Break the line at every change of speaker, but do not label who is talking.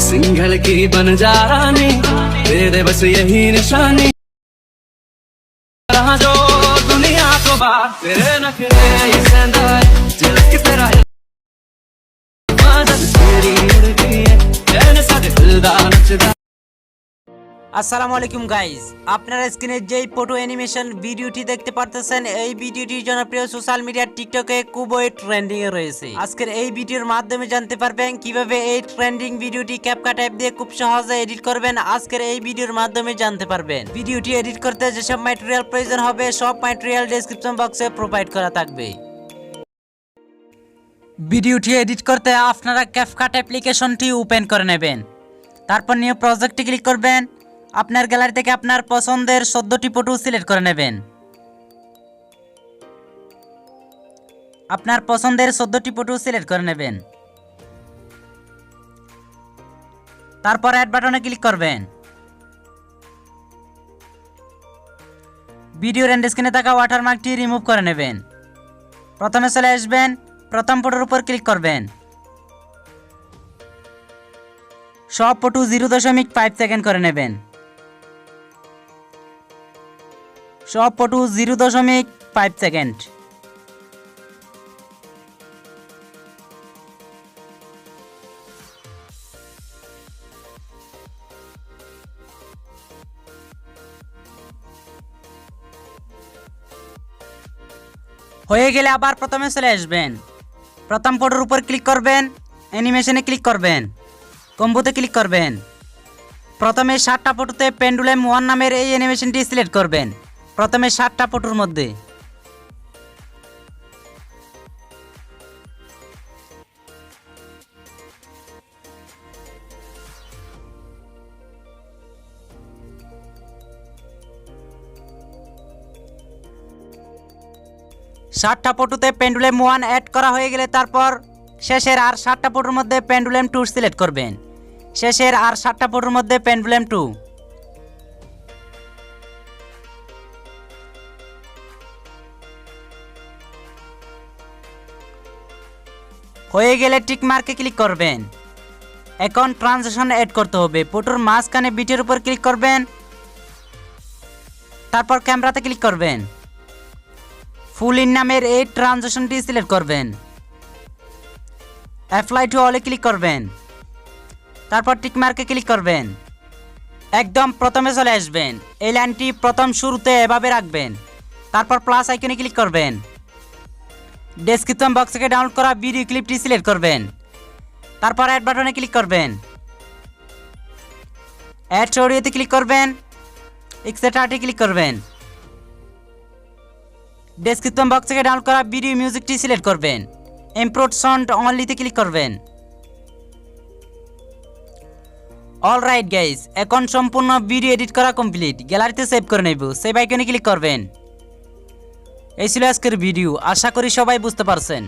सिंघल की बन जा रानी, तेरे बस यही निशानी। जो दुनिया को बात तेरे नखरे ये सेंधा है, झलक तेरा मदद तेरी उड़ती है, कहने सारे दिलदार नचदा।
আসসালামু আলাইকুম গাইজ, আপনারা স্ক্রিনে যেই ফটো অ্যানিমেশন ভিডিওটি দেখতে পারতেছেন, এই ভিডিওটি জনপ্রিয় সোশ্যাল মিডিয়া টিকটকে খুবই ট্রেন্ডিং এ রয়েছে। আজকের এই ভিডিওর মাধ্যমে জানতে পারবেন কিভাবে এই ট্রেন্ডিং ভিডিওটি ক্যাপকাট অ্যাপ দিয়ে খুব সহজে এডিট করবেন। আজকের এই ভিডিওর মাধ্যমে জানতে পারবেন। ভিডিওটি এডিট করতে যেসব ম্যাটেরিয়াল প্রয়োজন হবে সব ম্যাটেরিয়াল ডেসক্রিপশন বক্সে প্রোভাইড করা থাকবে। ভিডিওটি এডিট করতে আপনারা ক্যাপকাট অ্যাপ্লিকেশনটি ওপেন করে নেবেন। তারপর নিউ প্রজেক্টে ক্লিক করবেন। আপনার গ্যালারি থেকে আপনার পছন্দের 14টি ফটো সিলেক্ট করে নেবেন। আপনার পছন্দের 14টি ফটো সিলেক্ট করে নেবেন। তারপর অ্যাড বাটনে ক্লিক করবেন। ভিডিওর এন্ড স্ক্রিনে থাকা ওয়াটারমার্কটি রিমুভ করে নেবেন। প্রথমে চলে আসবেন, প্রথম ফটোর উপর ক্লিক করবেন। সব ফটো 0.5 সেকেন্ড করে নেবেন। সব ফটো 0.5 সেকেন্ড। হয়ে গেলে আবার প্রথমে চলে আসবেন। প্রথম ফটোর উপর ক্লিক করবেন, অ্যানিমেশনে ক্লিক করবেন, কম্বোতে ক্লিক করবেন। প্রথমে 7টা ফটোতে পেন্ডুলাম 1 নামের এই অ্যানিমেশনটি সিলেক্ট করবেন। প্রথমে 7টা ফটোর মধ্যে পেন্ডুলাম 1 অ্যাড করা হয়ে গেলে তারপর শেষের আর 7টা ফটোর মধ্যে পেন্ডুলাম 2 সিলেক্ট করবেন। শেষের আর 7টা ফটোর মধ্যে পেন্ডুলাম 2। হয়ে গেলে টিক মার্কে ক্লিক করবেন। এখন ট্রানজিশন এড করতে হবে। ফটোর মাঝখানে বিটের উপর ক্লিক করবেন। তারপর ক্যামেরাতে ক্লিক করবেন। ফুল ইন নামের এই ট্রানজিশনটি সিলেক্ট করবেন। অ্যাপ্লাই টু অলে ক্লিক করবেন। তারপর টিক মার্কে ক্লিক করবেন। একদম প্রথমে চলে আসবেন। এই লাইনটি প্রথম শুরুতে এভাবে রাখবেন। তারপর প্লাস আইকনে ক্লিক করবেন। ডেসক্রিপশন বক্স থেকে ডাউনলোড করা ভিডিও ক্লিপটি সিলেক্ট করবেন। তারপর অ্যাড বাটনে ক্লিক করবেন। অ্যাড স্টোরিতে ক্লিক করবেন। এক্সট্রাতে ক্লিক করবেন। ডেসক্রিপশন বক্স থেকে ডাউনলোড করা ভিডিও মিউজিকটি সিলেক্ট করবেন। ইম্পোর্ট সাউন্ড অনলিতে ক্লিক করবেন। অলরাইট গাইস, এখন সম্পূর্ণ ভিডিও এডিট করা কমপ্লিট। গ্যালারিতে সেভ করে নেব। সেভ আইকনে ক্লিক করবেন। এই ছিল আজকের ভিডিও। আশা করি সবাই বুঝতে পারছেন।